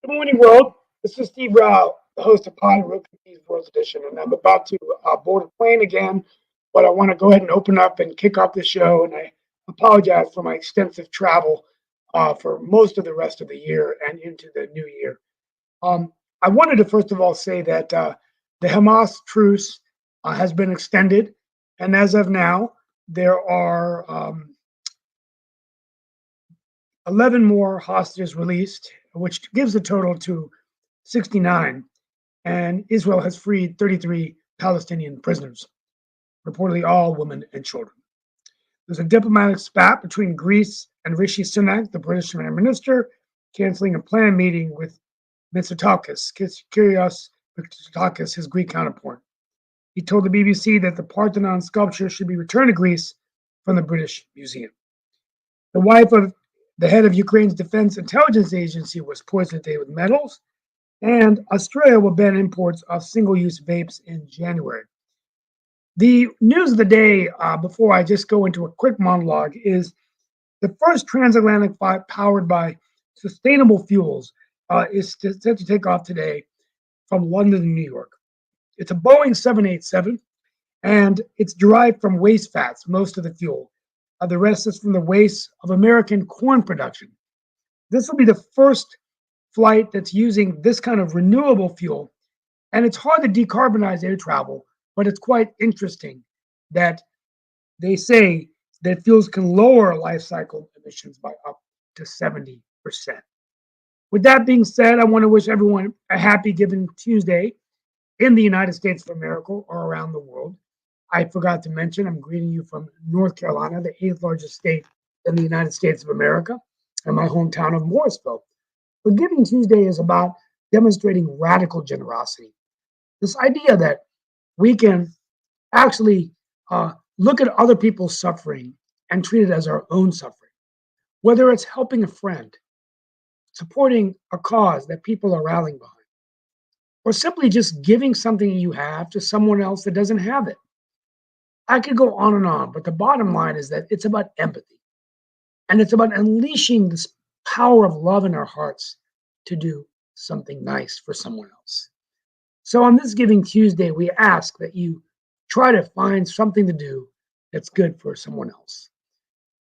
Good morning, world. This is Steve Rao, the host of Pod Road Confused World Edition, and I'm about to board a plane again, but I want to go ahead and open up and kick off the show, and I apologize for my extensive travel for most of the rest of the year and into the new year. I wanted to first of all say that the Hamas truce has been extended, and as of now, there are 11 more hostages released, which gives the total to 69. And Israel has freed 33 Palestinian prisoners, reportedly all women and children. There's a diplomatic spat between Greece and Rishi Sunak, the British Prime Minister, canceling a planned meeting with Kyrios Mitsotakis, his Greek counterpart. He told the BBC that the Parthenon sculpture should be returned to Greece from the British Museum. The wife of the head of Ukraine's Defense Intelligence Agency was poisoned today with metals, and Australia will ban imports of single-use vapes in January. The news of the day, before I just go into a quick monologue, is the first transatlantic flight powered by sustainable fuels is set to take off today from London to New York. It's a Boeing 787, and it's derived from waste fats, most of the fuel. The rest is from the waste of American corn production. This will be the first flight that's using this kind of renewable fuel. And it's hard to decarbonize air travel, but it's quite interesting that they say that fuels can lower life cycle emissions by up to 70%. With that being said, I want to wish everyone a happy Giving Tuesday in the United States of America or around the world. I forgot to mention, I'm greeting you from North Carolina, the 8th largest state in the United States of America, and my hometown of Morrisville. But Giving Tuesday is about demonstrating radical generosity. This idea that we can actually look at other people's suffering and treat it as our own suffering, whether it's helping a friend, supporting a cause that people are rallying behind, or simply just giving something you have to someone else that doesn't have it. I could go on, but the bottom line is that it's about empathy. And it's about unleashing this power of love in our hearts to do something nice for someone else. So on this Giving Tuesday, we ask that you try to find something to do that's good for someone else.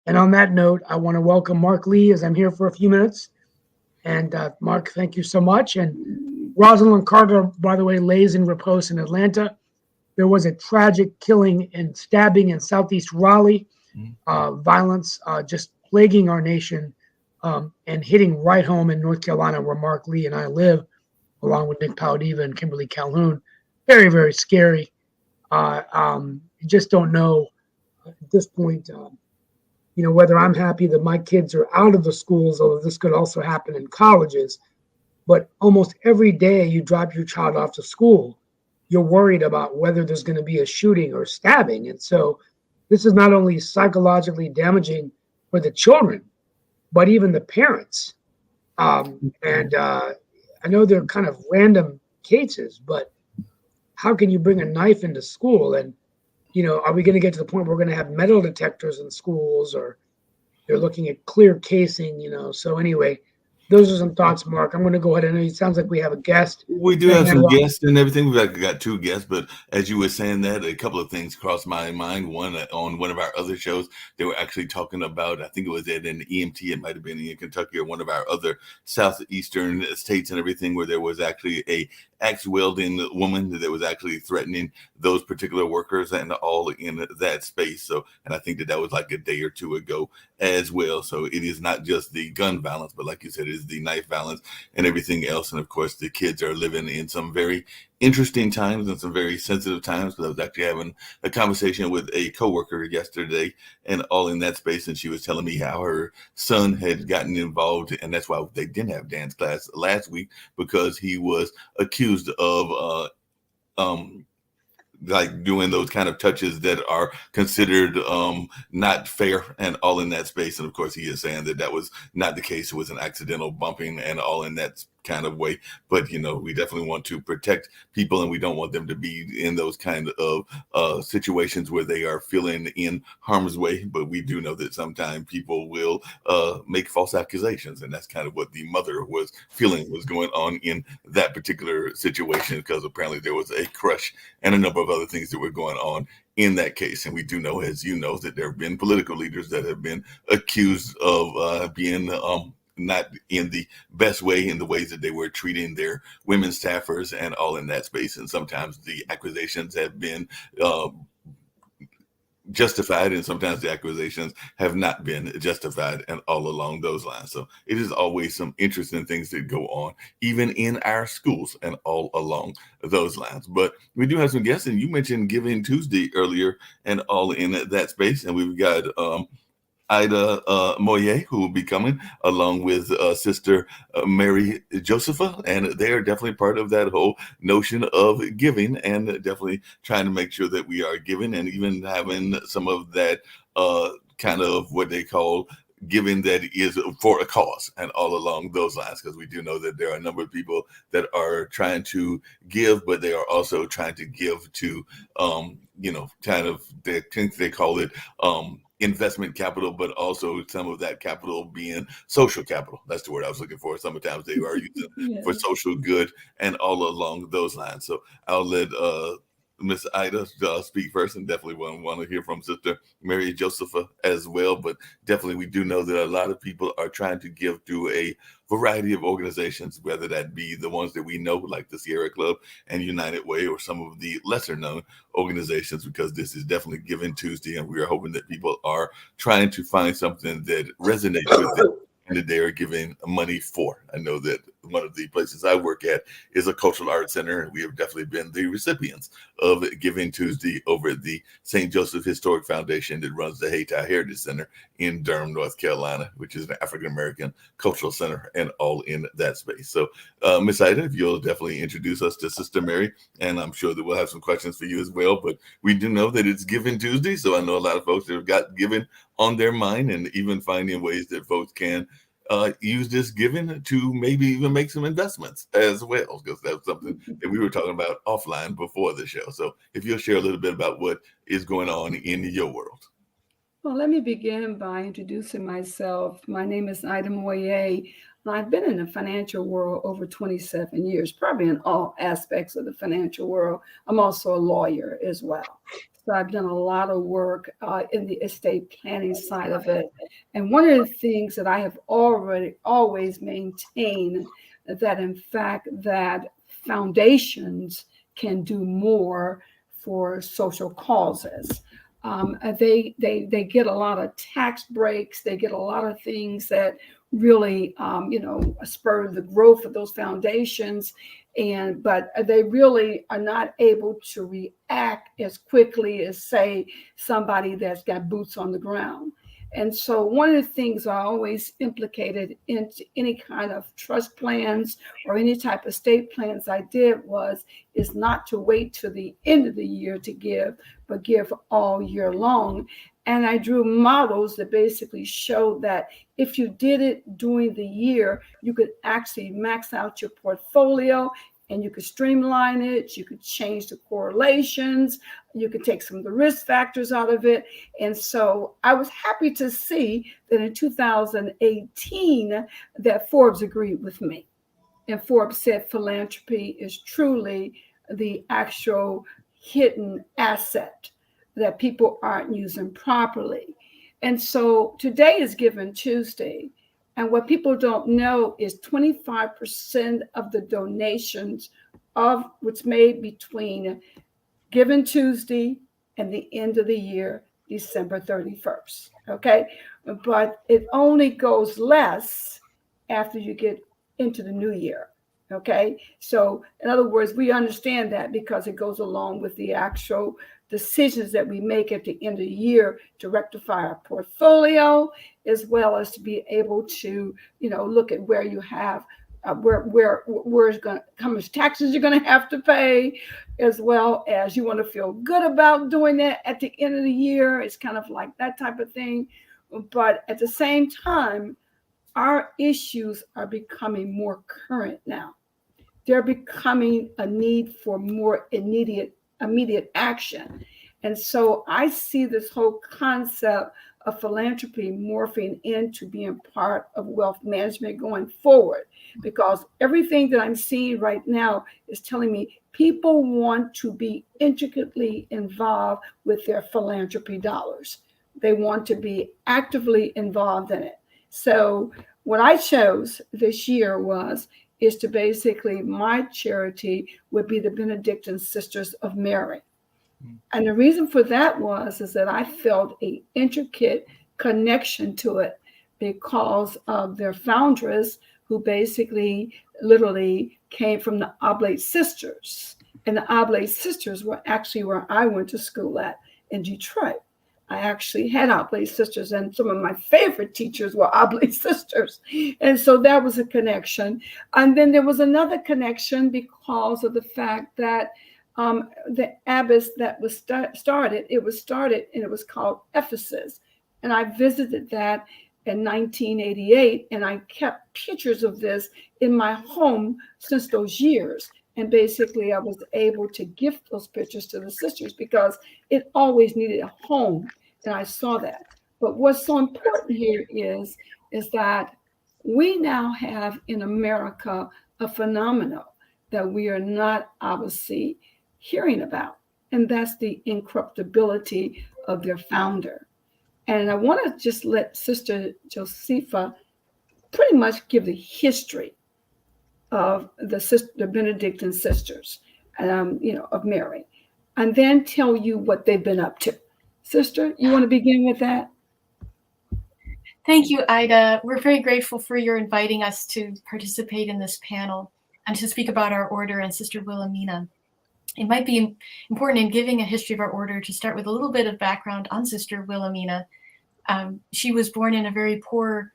And on that note, I want to welcome Mark Lee as I'm here for a few minutes. And Mark, thank you so much. And Rosalind Carter, by the way, lays in repose in Atlanta. There was a tragic killing and stabbing in Southeast Raleigh, violence just plaguing our nation and hitting right home in North Carolina, where Mark Lee and I live, along with Nick Paldiva and Kimberly Calhoun. Very, very scary. You just don't know at this point, whether I'm happy that my kids are out of the schools, although this could also happen in colleges. But almost every day you drop your child off to school, you're worried about whether there's going to be a shooting or stabbing. And so this is not only psychologically damaging for the children, but even the parents. I know they're kind of random cases, but how can you bring a knife into school? And, are we going to get to the point where we're going to have metal detectors in schools, or they're looking at clear casing, So anyway, those are some thoughts, Mark. I'm going to go ahead. I know it sounds like we have a guest. We do have some guests and everything. We've got two guests, but as you were saying that, a couple of things crossed my mind. One, on one of our other shows, they were actually talking about, I think it was at an EMT, it might have been in Kentucky or one of our other southeastern states and everything, where there was actually a axe wielding woman that was actually threatening those particular workers and all in that space. So, and I think that was like a day or two ago as well. So it is not just the gun violence, but like you said, it is the knife violence and everything else. And of course, the kids are living in some very interesting times and some very sensitive times. But I was actually having a conversation with a coworker yesterday and all in that space, and she was telling me how her son had gotten involved, and that's why they didn't have dance class last week because he was accused of um, like doing those kind of touches that are considered not fair and all in that space. And of course, he is saying that that was not the case. It was an accidental bumping and all in that kind of way. But, you know, we definitely want to protect people and we don't want them to be in those kind of situations where they are feeling in harm's way. But we do know that sometimes people will make false accusations. And that's kind of what the mother was feeling was going on in that particular situation because apparently there was a crush and a number of other things that were going on in that case. And we do know, as you know, that there have been political leaders that have been accused of being not in the best way in the ways that they were treating their women staffers and all in that space. And sometimes the accusations have been justified and sometimes the accusations have not been justified and all along those lines. So it is always some interesting things that go on even in our schools and all along those lines. But we do have some guests, and you mentioned Giving Tuesday earlier and all in that space, and we've got Ida Moye, who will be coming along with Sister Mary Josepha. And they are definitely part of that whole notion of giving and definitely trying to make sure that we are giving and even having some of that kind of what they call giving that is for a cause and all along those lines, because we do know that there are a number of people that are trying to give, but they are also trying to give to, kind of, they call it investment capital, but also some of that capital being social capital. That's the word I was looking for. Sometimes they are using for Yes. social good and all along those lines. So I'll let Miss Ida speak first, and definitely want to hear from Sister Mary Josepha as well. But definitely, we do know that a lot of people are trying to give to a variety of organizations, whether that be the ones that we know, like the Sierra Club and United Way, or some of the lesser known organizations, because this is definitely Giving Tuesday, and we are hoping that people are trying to find something that resonates with them and that they are giving money for. I know that one of the places I work at is a cultural arts center, and we have definitely been the recipients of Giving Tuesday over at the St. Joseph Historic Foundation that runs the Hayti Heritage Center in Durham, North Carolina, which is an African American cultural center and all in that space. So, Miss Ida, if you'll definitely introduce us to Sister Mary, and I'm sure that we'll have some questions for you as well. But we do know that it's Giving Tuesday, so I know a lot of folks that have got giving on their mind, and even finding ways that folks can use this giving to maybe even make some investments as well, because that's something that we were talking about offline before the show. So if you'll share a little bit about what is going on in your world. Well, let me begin by introducing myself. My name is Ida Moye, and I've been in the financial world over 27 years, probably in all aspects of the financial world. I'm also a lawyer as well. So I've done a lot of work in the estate planning side of it. And one of the things that I have already always maintained that in fact that foundations can do more for social causes. They get a lot of tax breaks. They get a lot of things that really spur the growth of those foundations, but they really are not able to react as quickly as, say, somebody that's got boots on the ground. And so one of the things I always implicated into any kind of trust plans or any type of state plans I did is not to wait till the end of the year to give, but give all year long. And I drew models that basically showed that if you did it during the year, you could actually max out your portfolio and you could streamline it. You could change the correlations. You could take some of the risk factors out of it. And so I was happy to see that in 2018 that Forbes agreed with me. And Forbes said philanthropy is truly the actual hidden asset that people aren't using properly. And so today is Giving Tuesday. And what people don't know is 25% of the donations of what's made between Giving Tuesday and the end of the year, December 31st. Okay. But it only goes less after you get into the new year. Okay, so in other words, we understand that because it goes along with the actual decisions that we make at the end of the year to rectify our portfolio, as well as to be able to, look at where you have, where it's going, how much taxes you're going to have to pay, as well as you want to feel good about doing that at the end of the year. It's kind of like that type of thing, but at the same time, our issues are becoming more current now. They're becoming a need for more immediate action. And so I see this whole concept of philanthropy morphing into being part of wealth management going forward, because everything that I'm seeing right now is telling me people want to be intricately involved with their philanthropy dollars. They want to be actively involved in it. So what I chose this year is to basically, my charity would be the Benedictine Sisters of Mary. And the reason for that is that I felt a intricate connection to it because of their foundress, who basically literally came from the Oblate Sisters. And the Oblate Sisters were actually where I went to school at in Detroit. I actually had Oblate Sisters, and some of my favorite teachers were Oblate Sisters. And so that was a connection. And then there was another connection because of the fact that the abbess that was started and it was called Ephesus. And I visited that in 1988, and I kept pictures of this in my home since those years. And basically, I was able to gift those pictures to the sisters because it always needed a home. And I saw that. But what's so important here is that we now have in America a phenomenon that we are not obviously hearing about, and that's the incorruptibility of their founder. And I want to just let Sister Josepha pretty much give the history of the Benedictine sisters, of Mary, and then tell you what they've been up to. Sister, you want to begin with that? Thank you, Ida. We're very grateful for your inviting us to participate in this panel and to speak about our order and Sister Wilhelmina. It might be important in giving a history of our order to start with a little bit of background on Sister Wilhelmina. She was born in a very poor,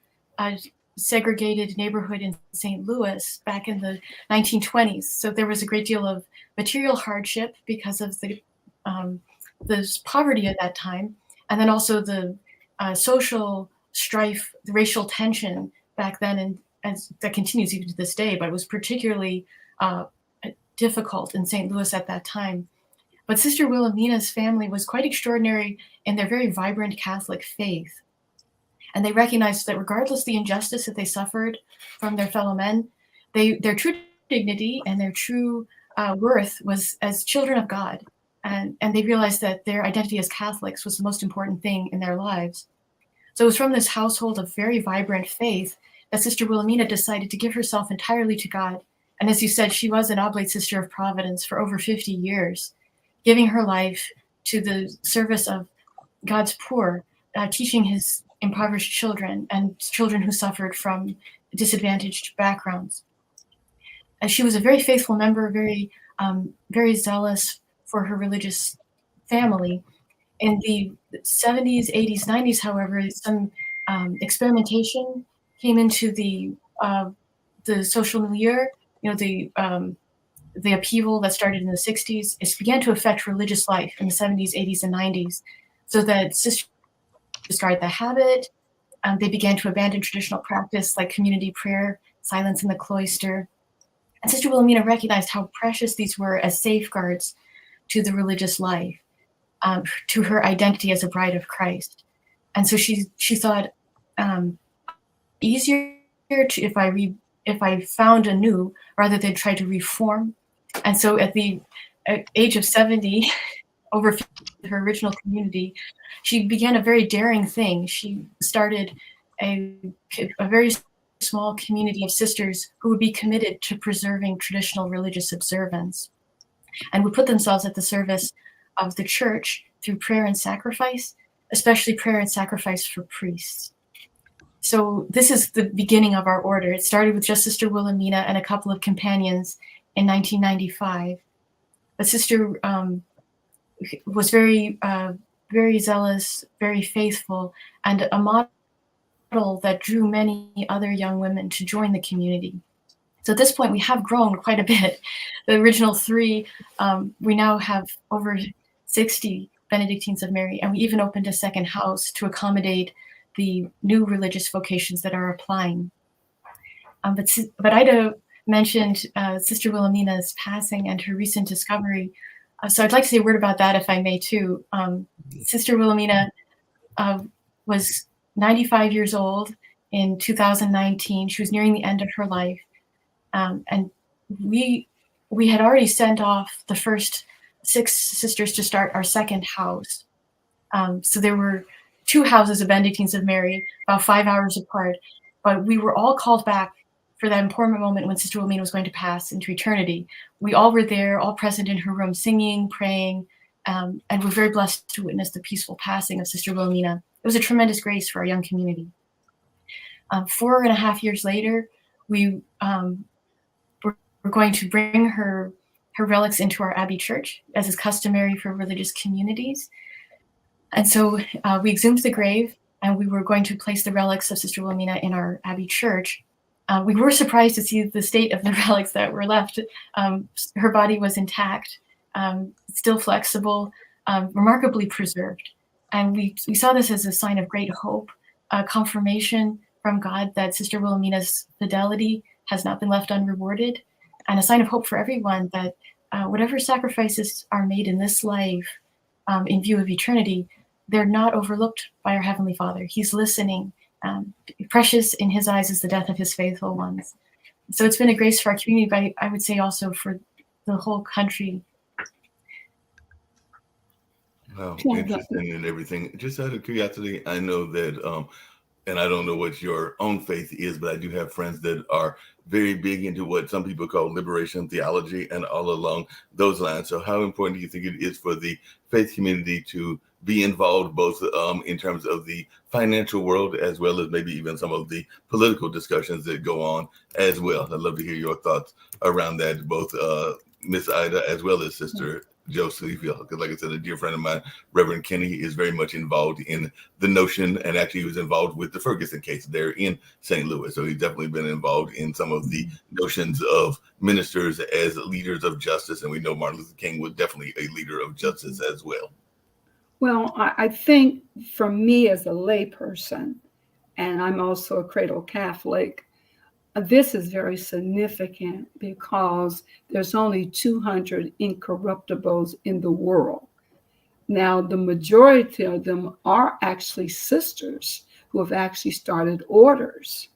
segregated neighborhood in St. Louis back in the 1920s. So there was a great deal of material hardship because of the poverty at that time, and then also the social strife, the racial tension back then, and that continues even to this day, but it was particularly difficult in St. Louis at that time. But Sister Wilhelmina's family was quite extraordinary in their very vibrant Catholic faith. And they recognized that regardless of the injustice that they suffered from their fellow men, their true dignity and their true worth was as children of God. And they realized that their identity as Catholics was the most important thing in their lives. So it was from this household of very vibrant faith that Sister Wilhelmina decided to give herself entirely to God. And as you said, she was an Oblate Sister of Providence for over 50 years, giving her life to the service of God's poor, teaching his impoverished children and children who suffered from disadvantaged backgrounds. And she was a very faithful member, very zealous for her religious family. In the 70s, 80s, 90s, however, some experimentation came into the social milieu. The upheaval that started in the 60s, it began to affect religious life in the 70s, 80s, and 90s, so that sisters discarded the habit. They began to abandon traditional practice like community prayer, silence in the cloister. And Sister Wilhelmina recognized how precious these were as safeguards to the religious life, to her identity as a bride of Christ. And so she thought, easier to if I found anew rather than try to reform. And so at the age of 70, over her original community, she began a very daring thing. She started a very small community of sisters who would be committed to preserving traditional religious observance and would put themselves at the service of the church through prayer and sacrifice, especially prayer and sacrifice for priests. So this is the beginning of our order. It started with just Sister Wilhelmina and a couple of companions in 1995. But Sister was very, very zealous, very faithful, and a model that drew many other young women to join the community. So at this point, we have grown quite a bit. The original 3, we now have over 60 Benedictines of Mary, and we even opened a second house to accommodate the new religious vocations that are applying. But Ida mentioned Sister Wilhelmina's passing and her recent discovery. So I'd like to say a word about that, if I may, too. Sister Wilhelmina was 95 years old in 2019. She was nearing the end of her life. And we had already sent off the first 6 sisters to start our second house. So there were 2 houses of Benedictines of Mary, about 5 hours apart, but we were all called back for that important moment when Sister Wilhelmina was going to pass into eternity. We all were there, all present in her room, singing, praying, and we're very blessed to witness the peaceful passing of Sister Wilhelmina. It was a tremendous grace for our young community. 4.5 years later, we're going to bring her relics into our Abbey Church, as is customary for religious communities. And so we exhumed the grave, and we were going to place the relics of Sister Wilhelmina in our Abbey Church. We were surprised to see the state of the relics that were left. Her body was intact, still flexible, remarkably preserved. And we saw this as a sign of great hope, a confirmation from God that Sister Wilhelmina's fidelity has not been left unrewarded, and a sign of hope for everyone that whatever sacrifices are made in this life in view of eternity, they're not overlooked by our Heavenly Father. He's listening. Precious in his eyes is the death of his faithful ones. So it's been a grace for our community, but I would say also for the whole country. Wow, interesting and everything. Just out of curiosity, I know that, and I don't know what your own faith is, but I do have friends that are very big into what some people call liberation theology and all along those lines. So how important do you think it is for the faith community to be involved both in terms of the financial world as well as maybe even some of the political discussions that go on as well? I'd love to hear your thoughts around that, both Miss Ida as well as Sister Josephia, because like I said, a dear friend of mine, Reverend Kenny, is very much involved in the notion, and actually he was involved with the Ferguson case there in St. Louis. So he's definitely been involved in some of the notions of ministers as leaders of justice. And we know Martin Luther King was definitely a leader of justice as well. Well, I think for me as a layperson, and I'm also a cradle Catholic, this is very significant because there's only 200 incorruptibles in the world. Now, the majority of them are actually sisters who have actually started orders.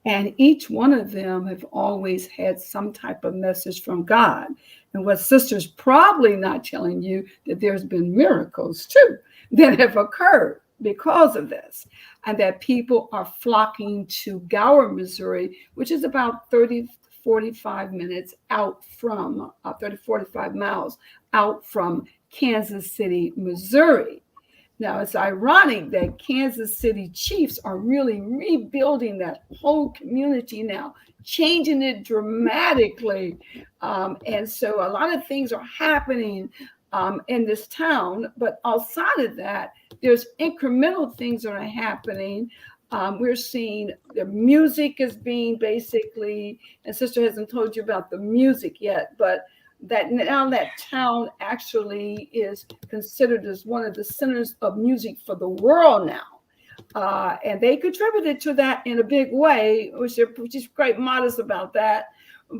And each one of them have always had some type of message from God. And what sisters probably not telling you that there's been miracles too that have occurred because of this, and that people are flocking to Gower, Missouri, which is about 45 minutes out from 45 miles out from Kansas City, Missouri. Now, it's ironic that Kansas City Chiefs are really rebuilding that whole community now, changing it dramatically. And so a lot of things are happening in this town. But outside of that, there's incremental things that are happening. We're seeing the music is being basically, and Sister hasn't told you about the music yet, but that now that town actually is considered as one of the centers of music for the world now. And they contributed to that in a big way, which is quite modest about that.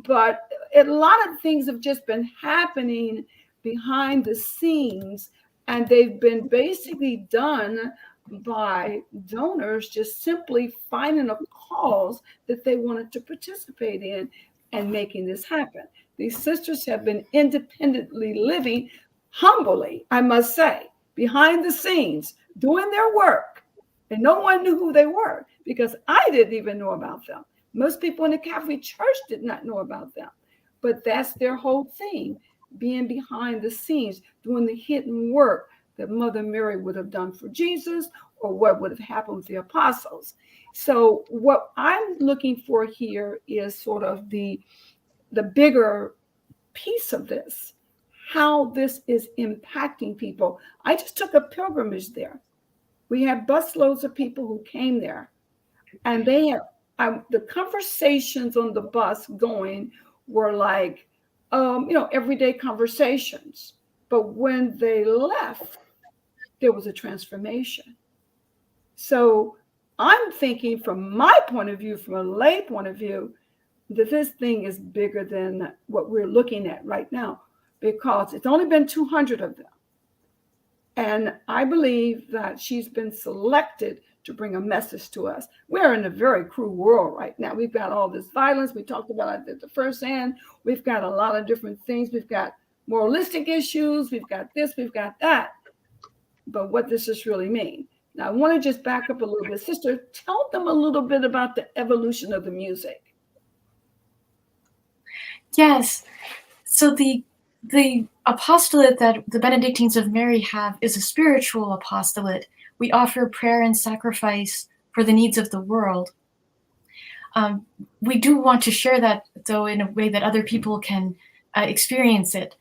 But a lot of things have just been happening behind the scenes, and they've been basically done by donors just simply finding a cause that they wanted to participate in and making this happen. These sisters have been independently living humbly, I must say, behind the scenes, doing their work. And no one knew who they were because I didn't even know about them. Most people in the Catholic Church did not know about them. But that's their whole thing, being behind the scenes, doing the hidden work, that Mother Mary would have done for Jesus, or what would have happened with the apostles. So what I'm looking for here is sort of the bigger piece of this, how this is impacting people. I just took a pilgrimage there. We had busloads of people who came there, and they had the conversations on the bus going were like, everyday conversations. But when they left, there was a transformation. So I'm thinking from my point of view, from a lay point of view, that this thing is bigger than what we're looking at right now, because it's only been 200 of them. And I believe that she's been selected to bring a message to us. We're in a very cruel world right now. We've got all this violence. We talked about it at the first end. We've got a lot of different things. We've got moralistic issues. We've got this, we've got that. But what does this really mean? Now, I want to just back up a little bit. Sister, tell them a little bit about the evolution of the music. Yes. So the apostolate that the Benedictines of Mary have is a spiritual apostolate. We offer prayer and sacrifice for the needs of the world. We do want to share that, though, in a way that other people can experience it.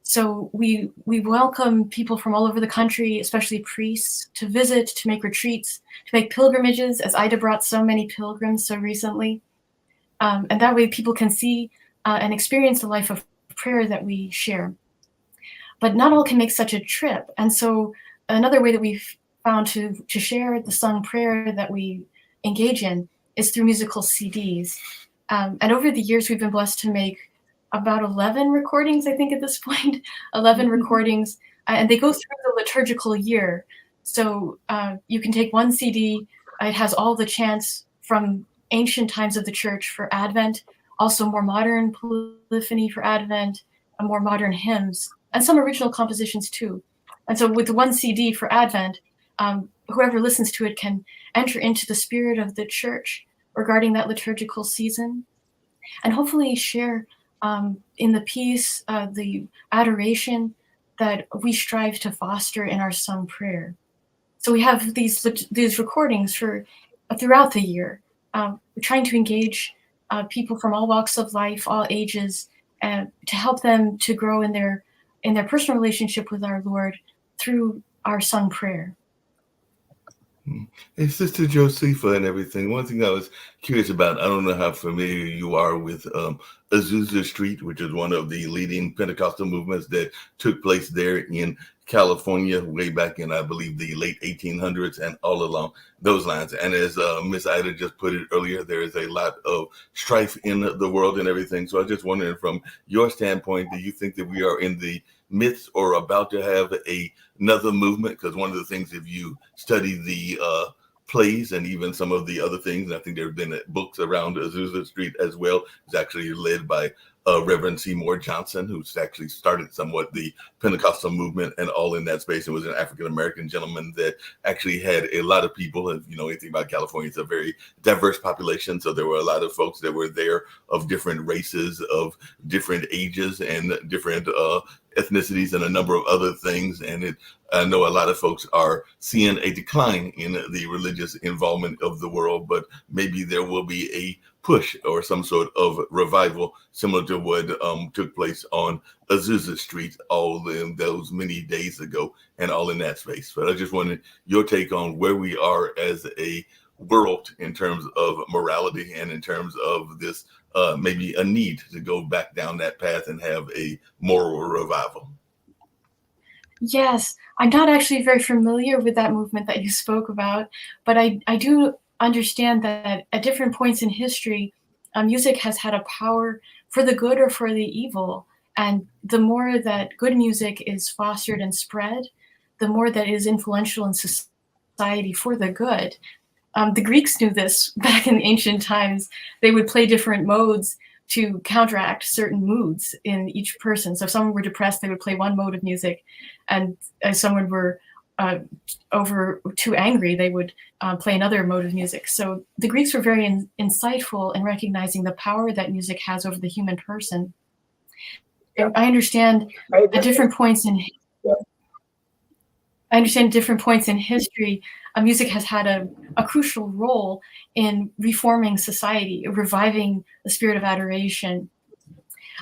So we welcome people from all over the country, especially priests, to visit, to make retreats, to make pilgrimages, as Ida brought so many pilgrims so recently. And that way people can see and experience the life of prayer that we share. But not all can make such a trip. And so another way that we've found to share the sung prayer that we engage in is through musical CDs. And over the years, we've been blessed to make about 11 recordings, I think at this point, 11 recordings, and they go through the liturgical year. So you can take one CD, it has all the chants from ancient times of the church for Advent, also more modern polyphony for Advent, and more modern hymns, and some original compositions too. And so with one CD for Advent, whoever listens to it can enter into the spirit of the church regarding that liturgical season, and hopefully share in the peace, the adoration that we strive to foster in our sung prayer. So we have these recordings for throughout the year. We're trying to engage people from all walks of life, all ages, to help them to grow in their personal relationship with our Lord through our sung prayer. Hey, Sister Josepha and everything. One thing I was curious about, I don't know how familiar you are with Azusa Street, which is one of the leading Pentecostal movements that took place there in California way back in, I believe, the late 1800s and all along those lines. And as Miss Ida just put it earlier, there is a lot of strife in the world and everything. So I was just wondering, from your standpoint, do you think that we are in the midst or about to have another movement? Because one of the things, if you study the plays and even some of the other things, and I think there have been books around Azusa Street as well, it's actually led by Reverend Seymour Johnson, who's actually started somewhat the Pentecostal movement and all in that space, and was an African-American gentleman that actually had a lot of people. If you know anything about California, it's a very diverse population. So there were a lot of folks that were there of different races, of different ages, and different ethnicities, and a number of other things. And I know a lot of folks are seeing a decline in the religious involvement of the world, but maybe there will be a push or some sort of revival similar to what took place on Azusa Street all in those many days ago, and all in that space. But I just wanted your take on where we are as a world in terms of morality and in terms of this maybe a need to go back down that path and have a moral revival. Yes, I'm not actually very familiar with that movement that you spoke about, but I do understand that at different points in history, music has had a power for the good or for the evil. And the more that good music is fostered and spread, the more that is influential in society for the good. The Greeks knew this back in ancient times. They would play different modes to counteract certain moods in each person. So if someone were depressed, they would play one mode of music. And if someone were over too angry, they would play another mode of music. So the Greeks were very insightful in recognizing the power that music has over the human person. Yeah. I understand at different points in I understand different points in history, music has had a crucial role in reforming society, reviving the spirit of adoration.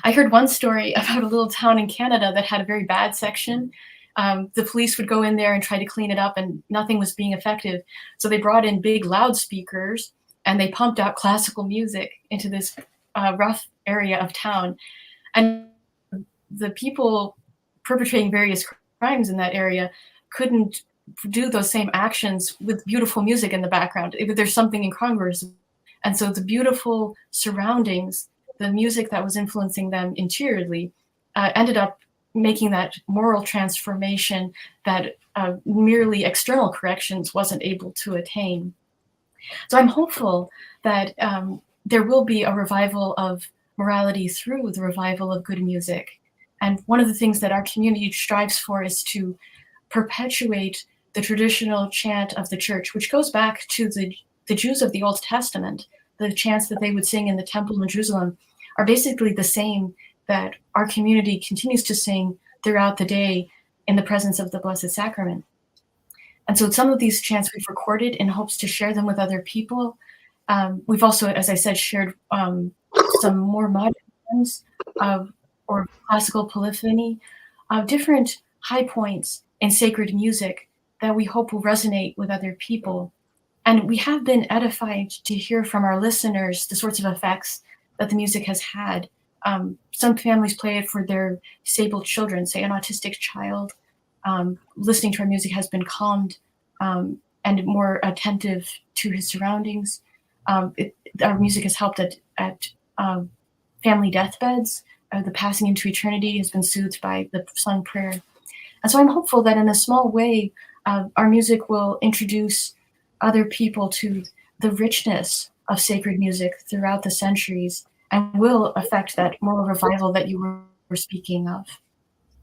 I heard one story about a little town in Canada that had a very bad section. The police would go in there and try to clean it up, and nothing was being effective. So they brought in big loudspeakers and they pumped out classical music into this rough area of town. And the people perpetrating various crimes in that area couldn't do those same actions with beautiful music in the background. There's something incongruous. And so the beautiful surroundings, the music that was influencing them interiorly, ended up making that moral transformation that merely external corrections wasn't able to attain. So I'm hopeful that there will be a revival of morality through the revival of good music. And one of the things that our community strives for is to perpetuate the traditional chant of the church, which goes back to the Jews of the Old Testament. The chants that they would sing in the temple in Jerusalem are basically the same that our community continues to sing throughout the day in the presence of the Blessed Sacrament. And so some of these chants we've recorded in hopes to share them with other people. We've also, as I said, shared some more modern ones or classical polyphony, different high points in sacred music that we hope will resonate with other people. And we have been edified to hear from our listeners the sorts of effects that the music has had. Some families play it for their disabled children, say an autistic child. Listening to our music has been calmed and more attentive to his surroundings. Our music has helped at family deathbeds. The passing into eternity has been soothed by the sung prayer. And so I'm hopeful that in a small way, our music will introduce other people to the richness of sacred music throughout the centuries and will affect that moral revival that you were speaking of.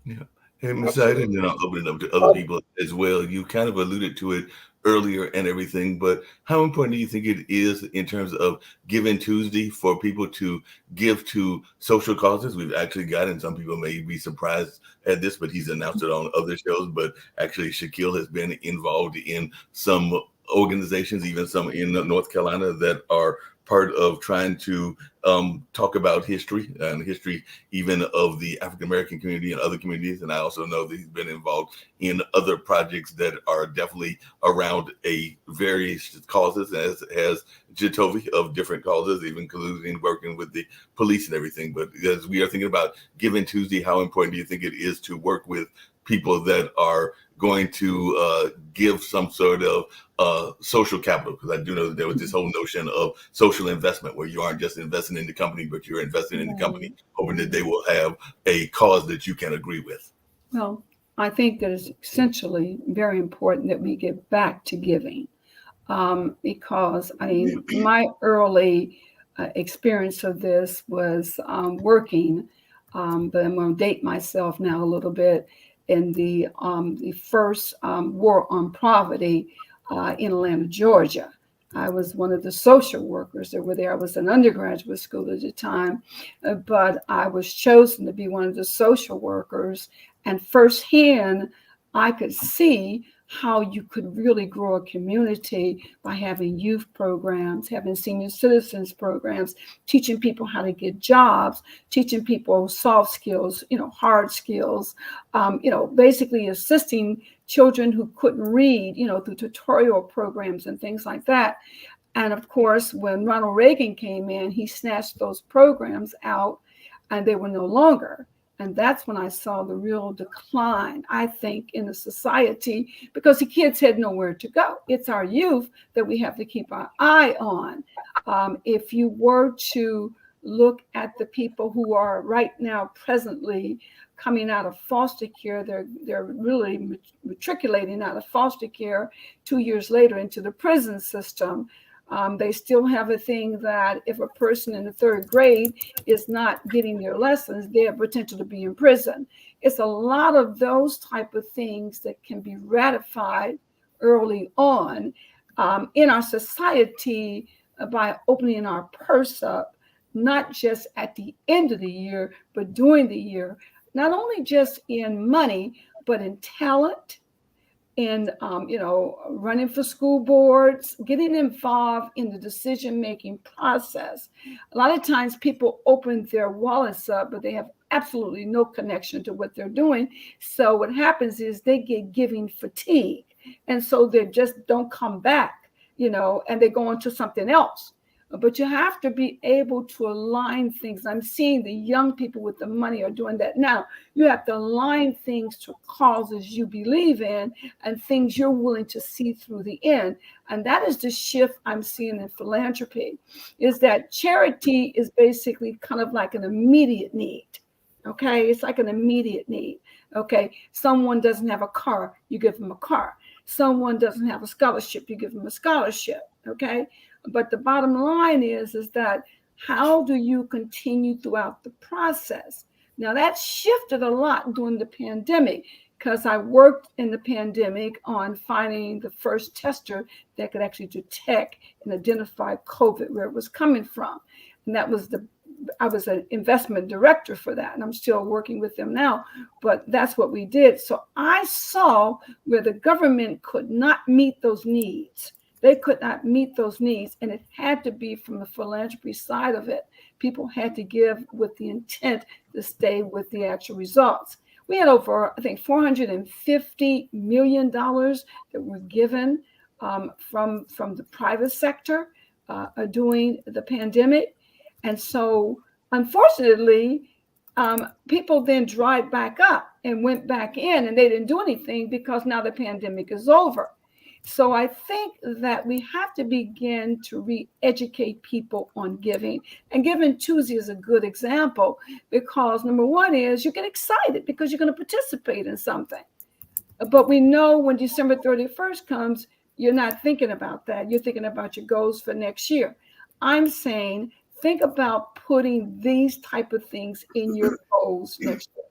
Yeah. And Ms. Ida, and then I'll open it up to other people as well. You kind of alluded to it earlier and everything, but how important do you think it is in terms of Giving Tuesday for people to give to social causes? We've actually gotten, some people may be surprised at this, but he's announced it on other shows, but actually Shaquille has been involved in some organizations, even some in North Carolina, that are part of trying to talk about history and history even of the African American community and other communities. And I also know that he's been involved in other projects that are definitely around a various causes, as Jitovi, of different causes, even including working with the police and everything. But as we are thinking about Giving Tuesday, how important do you think it is to work with people that are going to give some sort of social capital? Because I do know that there was this whole notion of social investment where you aren't just investing in the company, but you're investing in the company, hoping that they will have a cause that you can agree with. Well, I think that it's essentially very important that we get back to giving, because I mean, my early experience of this was working, but I'm going to date myself now a little bit, in the first war on poverty in Atlanta, Georgia. I was one of the social workers that were there. I was in undergraduate school at the time, but I was chosen to be one of the social workers. And firsthand, I could see how you could really grow a community by having youth programs, having senior citizens programs, teaching people how to get jobs, teaching people soft skills, hard skills, basically assisting children who couldn't read, through tutorial programs and things like that. And of course, when Ronald Reagan came in, he snatched those programs out and they were no longer. And that's when I saw the real decline, I think, in the society, because the kids had nowhere to go. It's our youth that we have to keep our eye on. If you were to look at the people who are right now presently coming out of foster care, they're really matriculating out of foster care 2 years later into the prison system. They still have a thing that if a person in the third grade is not getting their lessons, they have potential to be in prison. It's a lot of those type of things that can be ratified early on in our society by opening our purse up, not just at the end of the year, but during the year, not only just in money, but in talent, in, running for school boards, getting involved in the decision-making process. A lot of times people open their wallets up, but they have absolutely no connection to what they're doing. So what happens is they get giving fatigue. And so they just don't come back, and they go on to something else. But you have to be able to align things. I'm seeing the young people with the money are doing that now. You have to align things to causes you believe in and things you're willing to see through the end. And that is the shift I'm seeing in philanthropy, is that charity is basically kind of like an immediate need. Okay, it's like an immediate need. Okay, someone doesn't have a car, you give them a car. Someone doesn't have a scholarship, you give them a scholarship. Okay, but the bottom line is that how do you continue throughout the process? Now that shifted a lot during the pandemic, because I worked in the pandemic on finding the first tester that could actually detect and identify COVID, where it was coming from. And I was an investment director for that, and I'm still working with them now, but that's what we did. So I saw where the government could not meet those needs. They could not meet those needs, and it had to be from the philanthropy side of it. People had to give with the intent to stay with the actual results. We had over, I think, $450 million that were given from the private sector during the pandemic. And so, unfortunately, people then dried back up and went back in, and they didn't do anything because now the pandemic is over. So I think that we have to begin to re-educate people on giving. And Giving Tuesday is a good example, because number one is you get excited because you're going to participate in something. But we know when December 31st comes, you're not thinking about that. You're thinking about your goals for next year. I'm saying, think about putting these type of things in your goals next year.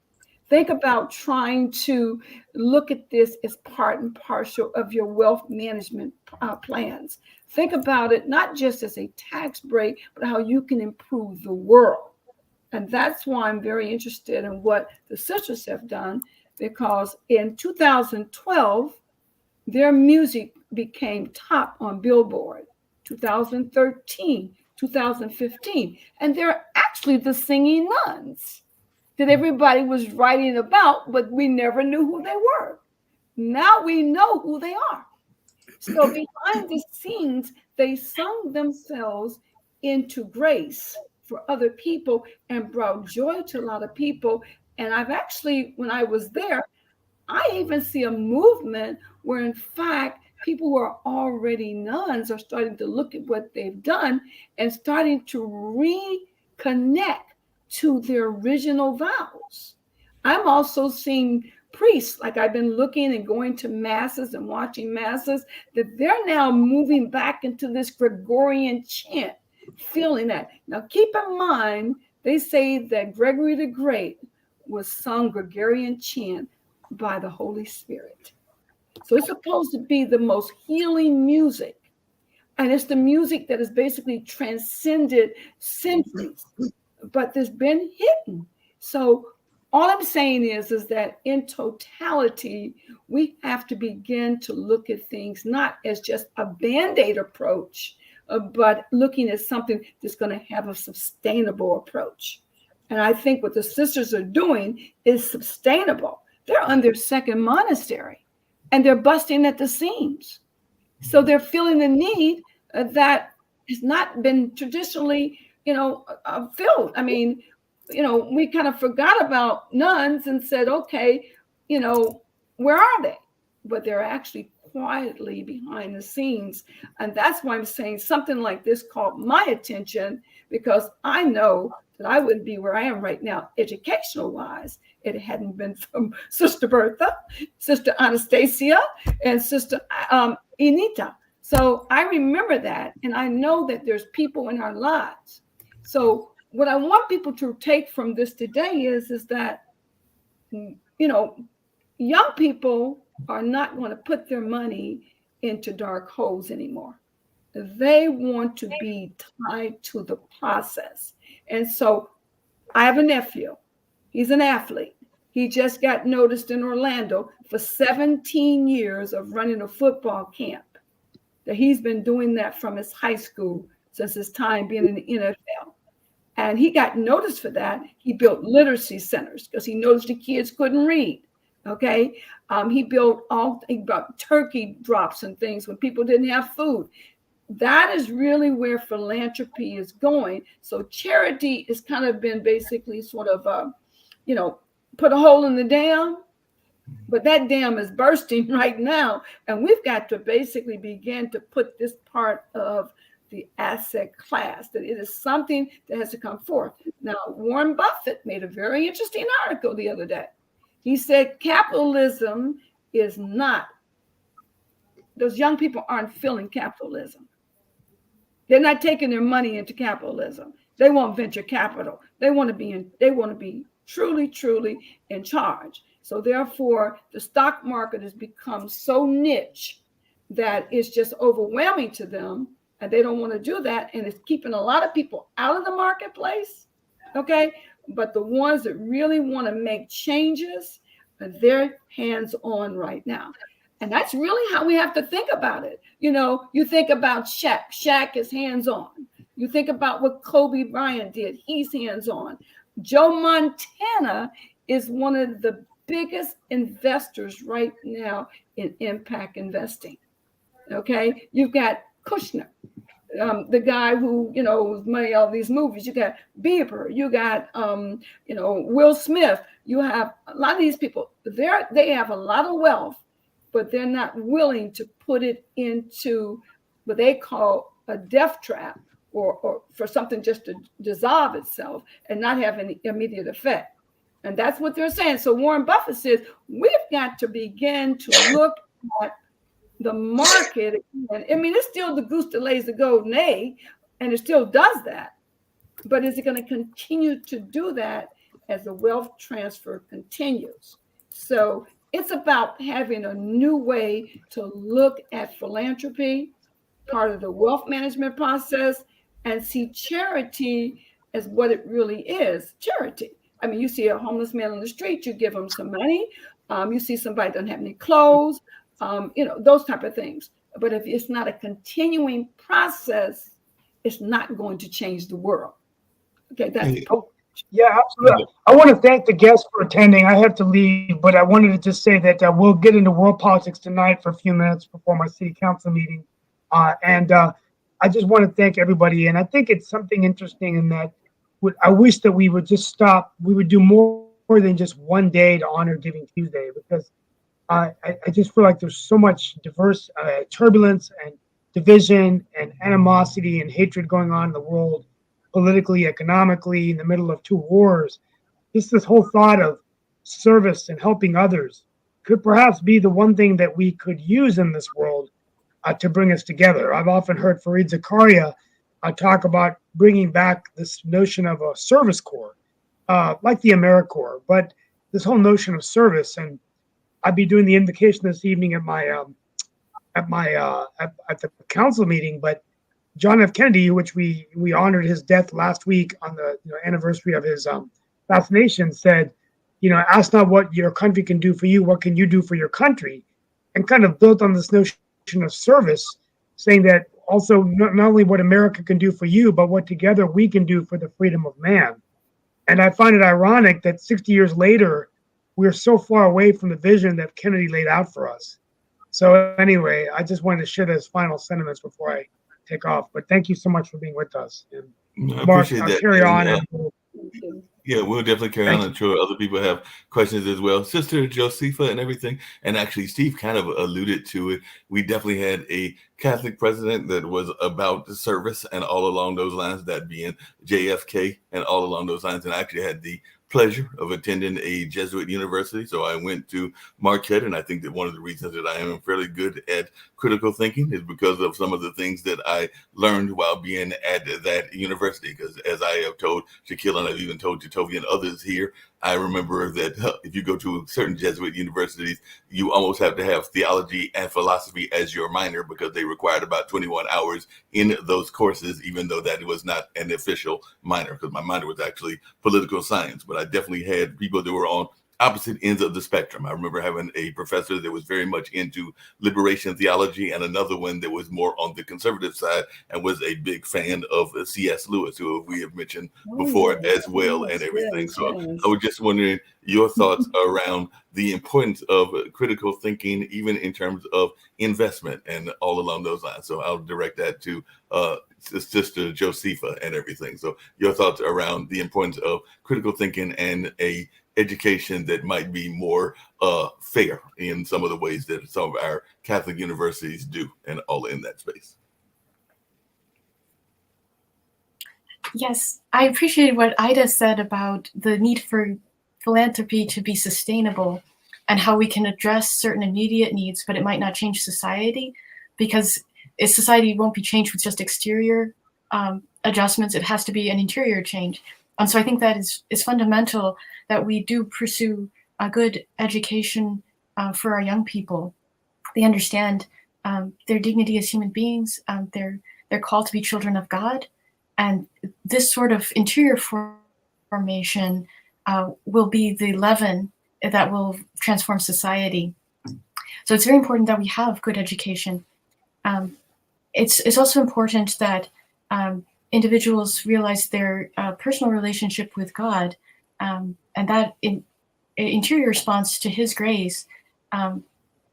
Think about trying to look at this as part and parcel of your wealth management plans. Think about it not just as a tax break, but how you can improve the world. And that's why I'm very interested in what the sisters have done, because in 2012, their music became top on Billboard. 2013, 2015, and they're actually the singing nuns that everybody was writing about, but we never knew who they were. Now we know who they are. So behind the scenes, they sung themselves into grace for other people and brought joy to a lot of people. And I've actually, when I was there, I even see a movement where, in fact, people who are already nuns are starting to look at what they've done and starting to reconnect to their original vows. I'm also seeing priests, like I've been looking and going to masses and watching masses, that they're now moving back into this Gregorian chant, feeling that. Now, keep in mind, they say that Gregory the Great was sung Gregorian chant by the Holy Spirit. So it's supposed to be the most healing music. And it's the music that has basically transcended centuries, but there's been hidden. So all I'm saying is that in totality, we have to begin to look at things not as just a Band-Aid approach, but looking at something that's going to have a sustainable approach. And I think what the sisters are doing is sustainable. They're on their second monastery, and they're busting at the seams. So they're feeling the need that has not been traditionally, filled. I mean, we kind of forgot about nuns and said, okay, where are they? But they're actually quietly behind the scenes. And that's why I'm saying something like this caught my attention, because I know that I wouldn't be where I am right now, educational wise. It hadn't been from Sister Bertha, Sister Anastasia, and Sister Anita. So I remember that, and I know that there's people in our lives. So what I want people to take from this today is that, young people are not going to put their money into dark holes anymore. They want to be tied to the process. And so I have a nephew. He's an athlete. He just got noticed in Orlando for 17 years of running a football camp. That he's been doing that from his high school since his time being in the NFL. And he got noticed for that. He built literacy centers because he noticed the kids couldn't read. Okay. He built turkey drops and things when people didn't have food. That is really where philanthropy is going. So charity has kind of been basically sort of, put a hole in the dam, but that dam is bursting right now. And we've got to basically begin to put this part of the asset class, that it is something that has to come forth. Now, Warren Buffett made a very interesting article the other day. He said capitalism is not, those young people aren't feeling capitalism. They're not taking their money into capitalism. They want venture capital. They want to be truly, truly in charge. So therefore, the stock market has become so niche that it's just overwhelming to them, and they don't want to do that. And it's keeping a lot of people out of the marketplace. Okay. But the ones that really want to make changes, they're hands on right now. And that's really how we have to think about it. You think about Shaq. Shaq is hands on. You think about what Kobe Bryant did. He's hands on. Joe Montana is one of the biggest investors right now in impact investing. Okay. You've got Kushner, the guy who, made all these movies. You got Bieber, you got, Will Smith. You have a lot of these people. They have a lot of wealth, but they're not willing to put it into what they call a death trap, or for something just to dissolve itself and not have any immediate effect. And that's what they're saying. So Warren Buffett says, we've got to begin to look at the market. I mean, it's still the goose that lays the golden egg, and it still does that. But is it going to continue to do that as the wealth transfer continues? So it's about having a new way to look at philanthropy, part of the wealth management process, and see charity as what it really is, charity. I mean, you see a homeless man on the street, you give him some money. You see somebody doesn't have any clothes, those type of things. But if it's not a continuing process, it's not going to change the world. Okay, that's yeah, absolutely. I want to thank the guests for attending. I have to leave, but I wanted to just say that we'll get into world politics tonight for a few minutes before my city council meeting. And I just want to thank everybody. And I think it's something interesting in that I wish that we would just stop. We would do more than just one day to honor Giving Tuesday, because I just feel like there's so much diverse turbulence and division and animosity and hatred going on in the world, politically, economically, in the middle of two wars. Just this whole thought of service and helping others could perhaps be the one thing that we could use in this world to bring us together. I've often heard Fareed Zakaria talk about bringing back this notion of a service corps, like the AmeriCorps, but this whole notion of service. And I'd be doing the invocation this evening at the council meeting, but John F. Kennedy, which we honored his death last week on the anniversary of his assassination, said, ask not what your country can do for you, what can you do for your country? And kind of built on this notion of service, saying that also not only what America can do for you, but what together we can do for the freedom of man. And I find it ironic that 60 years later, we're so far away from the vision that Kennedy laid out for us. So anyway, I just wanted to share those final sentiments before I take off. But thank you so much for being with us. And I Mark, appreciate I'll that. carry on. Yeah, we'll definitely carry on. I'm sure other people have questions as well. Sister Josepha and everything. And actually, Steve kind of alluded to it. We definitely had a Catholic president that was about the service and all along those lines, that being JFK and all along those lines. And I actually had the pleasure of attending a Jesuit university. So I went to Marquette, and I think that one of the reasons that I am fairly good at critical thinking is because of some of the things that I learned while being at that university. Because as I have told Shaquille, and I've even told Jatovia and others here, I remember that if you go to certain Jesuit universities, you almost have to have theology and philosophy as your minor, because they required about 21 hours in those courses, even though that was not an official minor, because my minor was actually political science. But I definitely had people that were on opposite ends of the spectrum. I remember having a professor that was very much into liberation theology, and another one that was more on the conservative side and was a big fan of C.S. Lewis, who we have mentioned before as well, and everything. Yes, So yes. I was just wondering your thoughts around the importance of critical thinking, even in terms of investment and all along those lines. So I'll direct that to Sister Josepha and everything. So your thoughts around the importance of critical thinking and a education that might be more fair in some of the ways that some of our Catholic universities do, and all in that space. Yes, I appreciated what Ida said about the need for philanthropy to be sustainable and how we can address certain immediate needs, but it might not change society, because society won't be changed with just exterior adjustments. It has to be an interior change. And so I think that is fundamental that we do pursue a good education for our young people. They understand their dignity as human beings. They're called to be children of God. And this sort of interior formation will be the leaven that will transform society. So it's very important that we have good education. It's also important that individuals realize their personal relationship with God, and that interior response to His grace.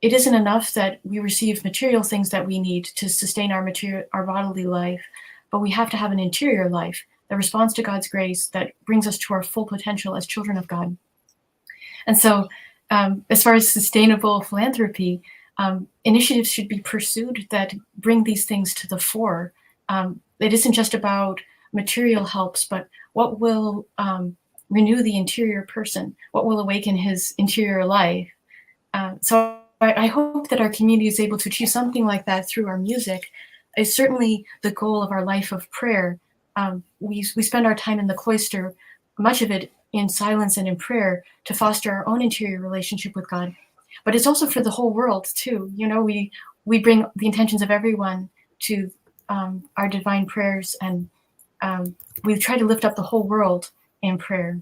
It isn't enough that we receive material things that we need to sustain our bodily life, but we have to have an interior life that responds to God's grace, that brings us to our full potential as children of God. And so, as far as sustainable philanthropy, initiatives should be pursued that bring these things to the fore. It isn't just about material helps, but what will renew the interior person? What will awaken his interior life? So I hope that our community is able to achieve something like that through our music. It's certainly the goal of our life of prayer. We spend our time in the cloister, much of it in silence and in prayer, to foster our own interior relationship with God. But it's also for the whole world too. You know, we bring the intentions of everyone to our divine prayers, and we try to lift up the whole world in prayer.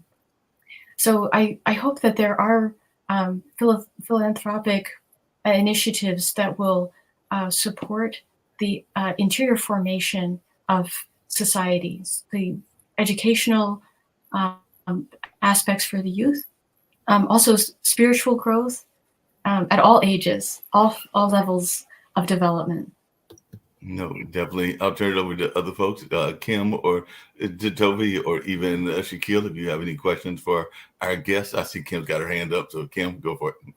So I hope that there are philanthropic initiatives that will support the interior formation of societies, the educational aspects for the youth, also spiritual growth at all ages, all levels of development. No, definitely. I'll turn it over to other folks, Kim or to Toby, or even Shaquille, if you have any questions for our guests. I see Kim's got her hand up, so Kim, go for it.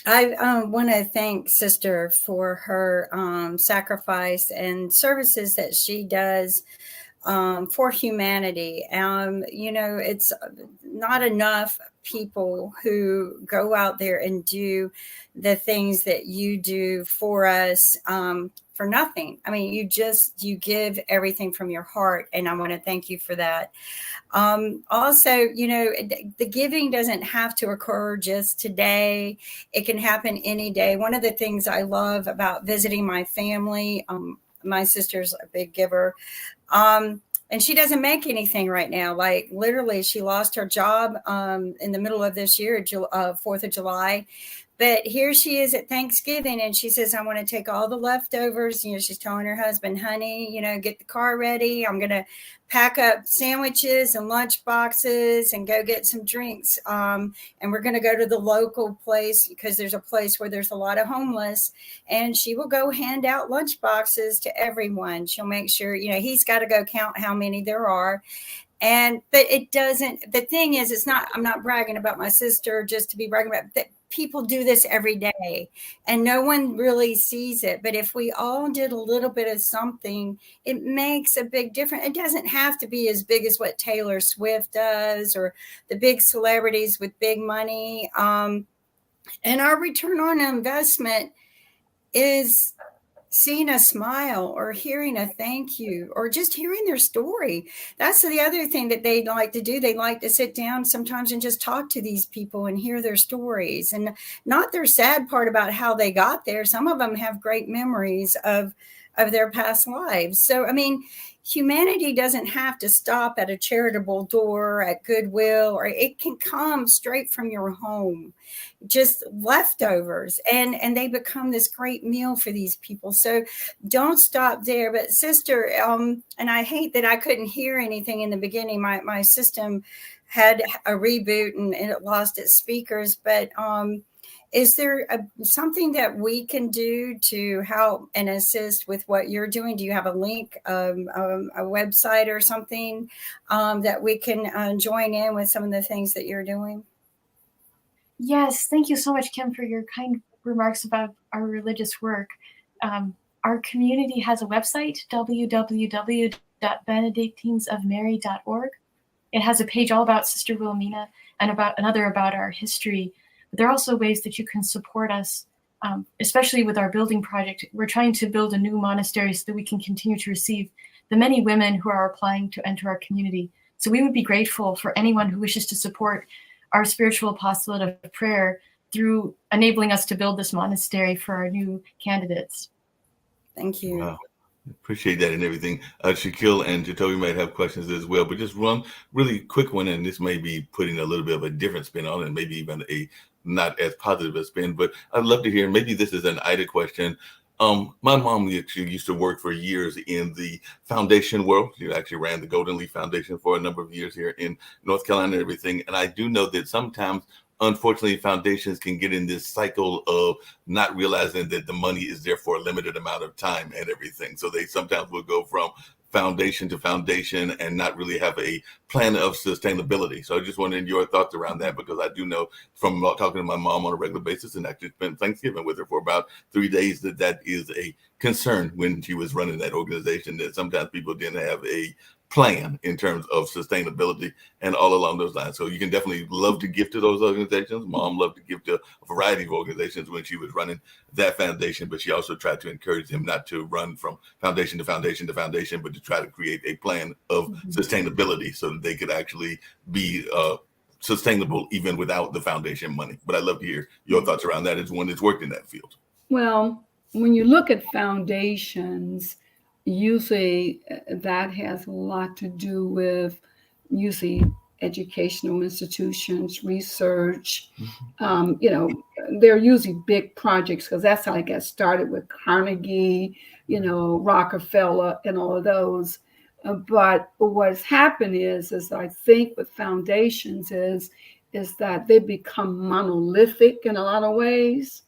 I want to thank Sister for her sacrifice and services that she does for humanity. You know, it's not enough people who go out there and do the things that you do for us for nothing. I mean, you give everything from your heart, and I want to thank you for that. Also, you know, the giving doesn't have to occur just today. It can happen any day. One of the things I love about visiting my family, my sister's a big giver. And she doesn't make anything right now. Like literally, she lost her job in the middle of this year, 4th of July. But here she is at Thanksgiving, and she says, I want to take all the leftovers. You know, she's telling her husband, honey, you know, get the car ready. I'm going to pack up sandwiches and lunch boxes and go get some drinks. And we're going to go to the local place, because there's a place where there's a lot of homeless, and she will go hand out lunch boxes to everyone. She'll make sure, you know, he's got to go count how many there are. But it doesn't, the thing is, it's not, I'm not bragging about my sister just to be bragging about that. People do this every day and no one really sees it. But if we all did a little bit of something, it makes a big difference. It doesn't have to be as big as what Taylor Swift does or the big celebrities with big money. And our return on investment is seeing a smile or hearing a thank you or just hearing their story. That's the other thing that they like to do. They like to sit down sometimes and just talk to these people and hear their stories, and not their sad part about how they got there. Some of them have great memories of of their past lives. So, I mean, humanity doesn't have to stop at a charitable door at Goodwill, or it can come straight from your home, just leftovers, and they become this great meal for these people. So don't stop there. But sister, and I hate that I couldn't hear anything in the beginning. My system had a reboot and it lost its speakers. But is there something that we can do to help and assist with what you're doing? Do you have a link, a website or something that we can join in with some of the things that you're doing? Yes, thank you so much, Kim, for your kind remarks about our religious work. Our community has a website, www.benedictinesofmary.org. It has a page all about Sister Wilhelmina and another about our history. But there are also ways that you can support us, especially with our building project. We're trying to build a new monastery so that we can continue to receive the many women who are applying to enter our community. So we would be grateful for anyone who wishes to support our spiritual apostolate of prayer through enabling us to build this monastery for our new candidates. Thank you. Wow. Appreciate that and everything. Shaquille and Jacoby might have questions as well, but just one really quick one, and this may be putting a little bit of a different spin on it, maybe even a not as positive a spin, but I'd love to hear, maybe this is an Ida question. My mom actually used to work for years in the foundation world. She actually ran the Golden Leaf Foundation for a number of years here in North Carolina and everything. And I do know that sometimes, unfortunately, foundations can get in this cycle of not realizing that the money is there for a limited amount of time and everything. So they sometimes will go from foundation to foundation and not really have a plan of sustainability. So I just wanted your thoughts around that, because I do know from talking to my mom on a regular basis and actually spent Thanksgiving with her for about 3 days that is a concern when she was running that organization, that sometimes people didn't have a plan in terms of sustainability and all along those lines. So you can definitely love to give to those organizations. Mom loved to give to a variety of organizations when she was running that foundation, but she also tried to encourage them not to run from foundation to foundation to foundation, but to try to create a plan of sustainability so that they could actually be sustainable even without the foundation money. But I'd love to hear your thoughts around that as one that's worked in that field. Well, when you look at foundations, usually that has a lot to do with usually educational institutions, research. They're usually big projects, because that's how I got started with Carnegie, Rockefeller and all of those. But what's happened is I think with foundations is that they become monolithic in a lot of ways.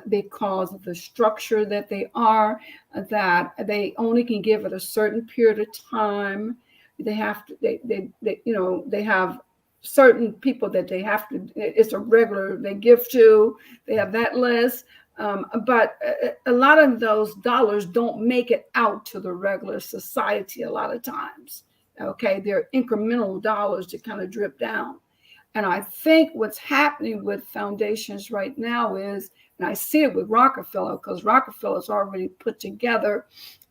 Because of the structure that they are, that they only can give it a certain period of time. They have to, they have certain people that they have to, it's a regular, they give to, they have that list. But a lot of those dollars don't make it out to the regular society a lot of times. Okay, they're incremental dollars that kind of drip down. And I think what's happening with foundations right now is, and I see it with Rockefeller, because Rockefeller's already put together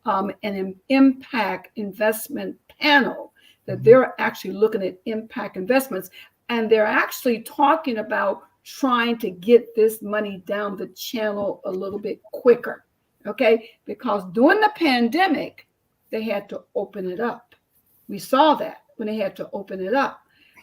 an impact investment panel, that they're actually looking at impact investments. And they're actually talking about trying to get this money down the channel a little bit quicker. Okay, because during the pandemic, they had to open it up. We saw that when they had to open it up,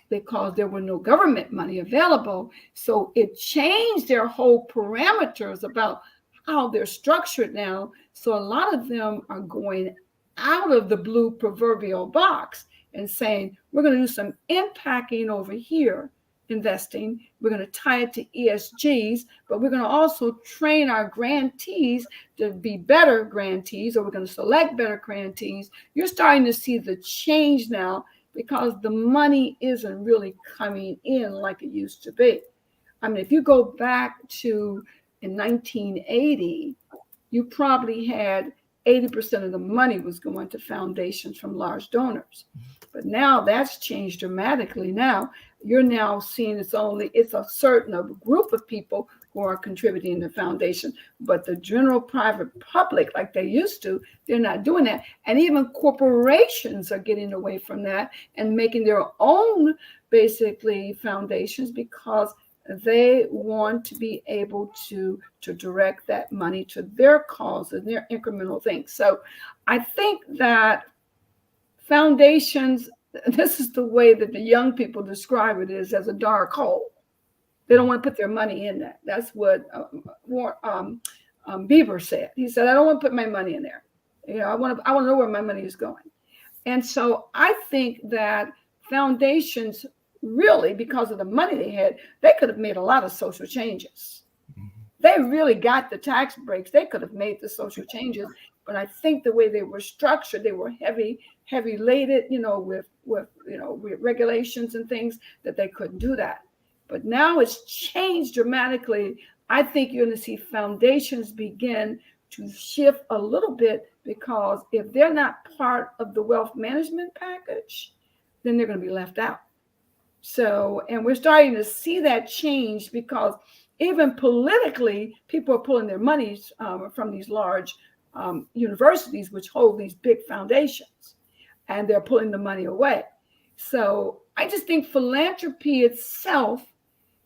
because there were no government money available. So it changed their whole parameters about how they're structured now. So a lot of them are going out of the blue proverbial box and saying, we're going to do some impacting over here, investing. We're going to tie it to ESGs, but we're going to also train our grantees to be better grantees, or we're going to select better grantees. You're starting to see the change now, because the money isn't really coming in like it used to be. I mean, if you go back to in 1980, you probably had 80% of the money was going to foundations from large donors. But now that's changed dramatically. Now you're now seeing it's a certain group of people who are contributing to foundation, but the general private public, like they used to, they're not doing that. And even corporations are getting away from that and making their own basically foundations, because They want to be able to direct that money to their causes, their incremental things. So I think that foundations, this is the way that the young people describe it, is as a dark hole. They don't want to put their money in that. That's what Bieber said. He said, I don't want to put my money in there. I want to know where my money is going. And so I think that foundations, really, because of the money they had, they could have made a lot of social changes. They really got the tax breaks. They could have made the social changes. But I think the way they were structured, they were heavy laden, with regulations and things, that they couldn't do that. But now it's changed dramatically. I think you're going to see foundations begin to shift a little bit, because if they're not part of the wealth management package, then they're going to be left out. So, and we're starting to see that change, because even politically, people are pulling their monies from these large universities, which hold these big foundations, and they're pulling the money away. So I just think philanthropy itself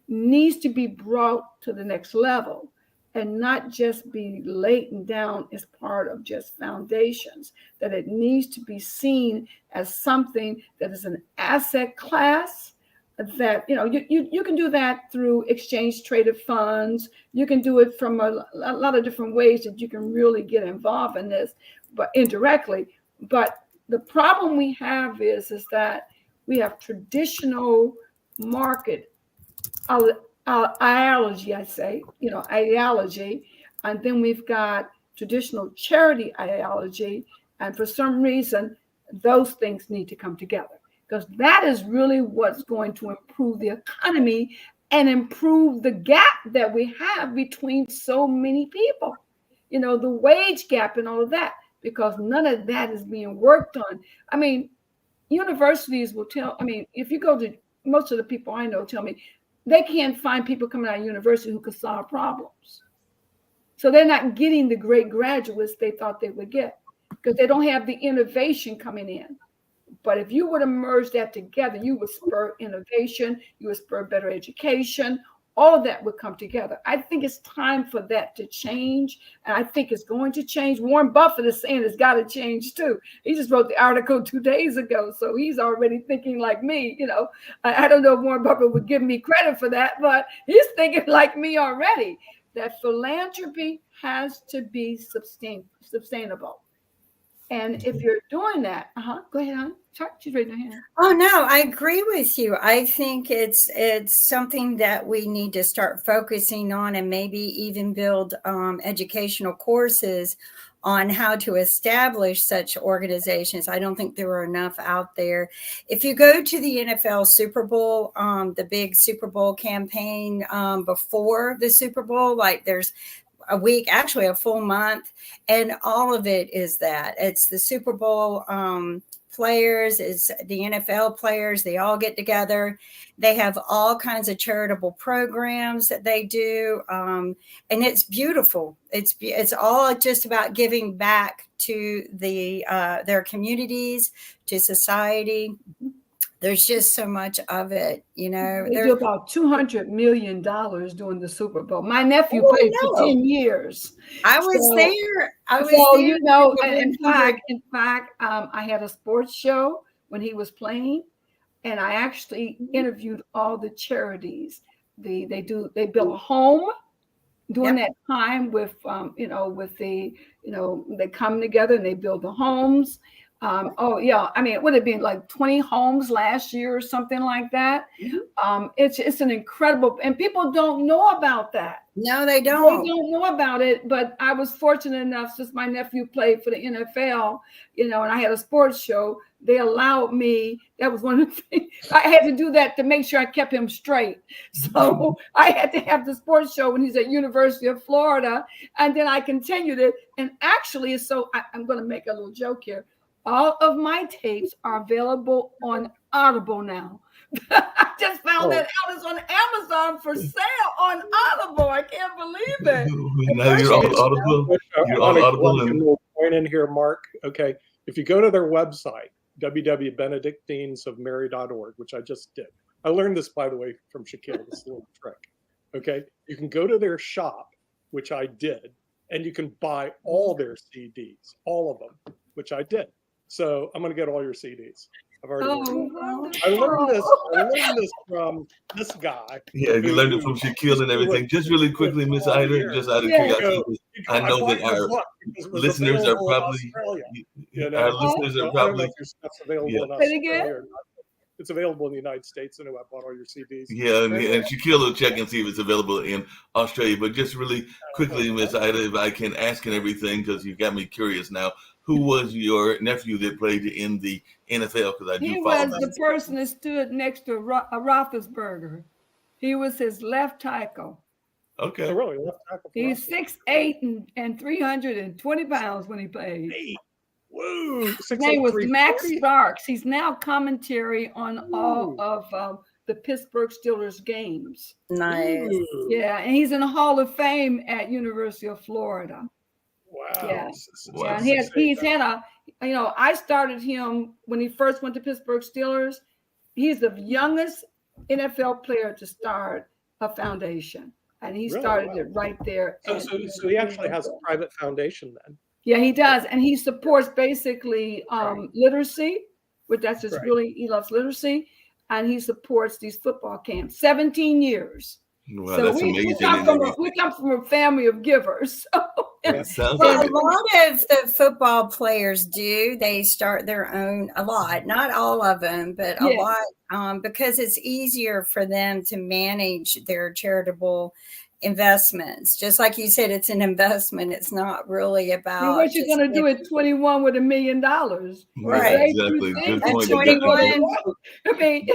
needs to be brought to the next level, and not just be laden down as part of just foundations, that it needs to be seen as something that is an asset class, that you can do that through exchange traded funds. You can do it from a lot of different ways that you can really get involved in this, but indirectly. But the problem we have is that we have traditional market ideology, ideology, and then we've got traditional charity ideology, and for some reason those things need to come together, because that is really what's going to improve the economy and improve the gap that we have between so many people, the wage gap and all of that, because none of that is being worked on. I mean, universities will if you go to, most of the people I know tell me they can't find people coming out of university who can solve problems. So they're not getting the great graduates they thought they would get, because they don't have the innovation coming in. But if you were to merge that together, you would spur innovation, you would spur better education. All of that would come together. I think it's time for that to change. And I think it's going to change. Warren Buffett is saying it's got to change too. He just wrote the article 2 days ago. So he's already thinking like me. I don't know if Warren Buffett would give me credit for that, but he's thinking like me already, that philanthropy has to be sustainable. And if you're doing that, go ahead, hon. Sorry, she's raising her hand. Oh no, I agree with you. I think it's something that we need to start focusing on, and maybe even build educational courses on how to establish such organizations. I don't think there are enough out there. If you go to the NFL Super Bowl, the big Super Bowl campaign before the Super Bowl, like there's a week, actually a full month, and all of it is that. It's the Super Bowl players, it's the NFL players. They all get together. They have all kinds of charitable programs that they do, and it's beautiful. It's all just about giving back to their communities, to society. There's just so much of it, They do about $200 million during the Super Bowl. My nephew played for 10 years. I was there. In fact, I had a sports show when he was playing, and I actually interviewed all the charities. They built a home during that time with they come together and they build the homes. It would have been like 20 homes last year or something like that. It's an incredible, and people don't know about that. No, they don't. They don't know about it. But I was fortunate enough, since my nephew played for the NFL, and I had a sports show, they allowed me. That was one of the things I had to do, that to make sure I kept him straight. So I had to have the sports show when he's at University of Florida, and then I continued it. And actually, I'm going to make a little joke here. All of my tapes are available on Audible now. I just found that out. It's on Amazon for sale on Audible. I can't believe it. Now you're on Audible. You're on Audible. A little point in here, Mark. Okay, if you go to their website, www.benedictinesofmary.org, which I just did, I learned this, by the way, from Shaquille, this little trick. Okay. You can go to their shop, which I did, and you can buy all their CDs, all of them, which I did. So I'm going to get all your CDs. I've already learned. I learned this from this guy. Yeah, you learned it from Shaquille and everything. Just really quickly, Miss Ida, just out of curiosity, I know that our listeners are probably, our listeners are probably, it's available in the United States. I know I bought all your CDs. Yeah, and Shaquille will check and see if it's available in Australia. But just really quickly, Miss Ida, if I can ask and everything, because you got me curious now. Who was your nephew that played in the NFL? Because I do he follow was the person that stood next to Roethlisberger. He was his left tackle. Okay. Oh, really? Left tackle. He's 6'8" and 320 pounds when he played. Hey. Woo! His name was Max Starks. He's now commentary on all of the Pittsburgh Steelers games. Nice. Yeah, and he's in the Hall of Fame at University of Florida. Wow. Yeah. Wow. Yeah, he's had a, I started him when he first went to Pittsburgh Steelers. He's the youngest NFL player to start a foundation. And he started it right there. So he actually has a private foundation then. Yeah, he does. And he supports basically literacy, which that's just really, he loves literacy. And he supports these football camps, 17 years. Wow, So that's we amazing. we come from a family of givers. So. That sounds Well, like a lot of the football players do. They start their own, a lot, not all of them, but a lot, because it's easier for them to manage their charitable investments. Just like you said, it's an investment. It's not really about what you're going to do at 21 with $1 million. Right. Exactly. Good At point. 21. I mean,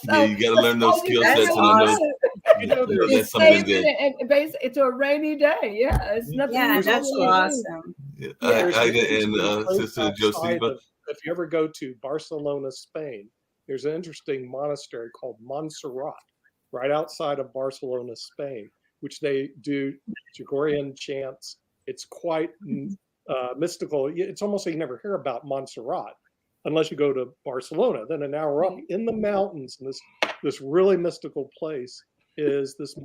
Yeah, you got to learn those skill sets. It's it's a rainy day. Yeah, it's nothing. Yeah, that's awesome. Yeah. Ida and Sister Josepha. If you ever go to Barcelona, Spain, there's an interesting monastery called Montserrat, right outside of Barcelona, Spain, which they do Gregorian chants. It's quite mystical. It's almost like you never hear about Montserrat unless you go to Barcelona. Then an hour up in the mountains, in this really mystical place, is this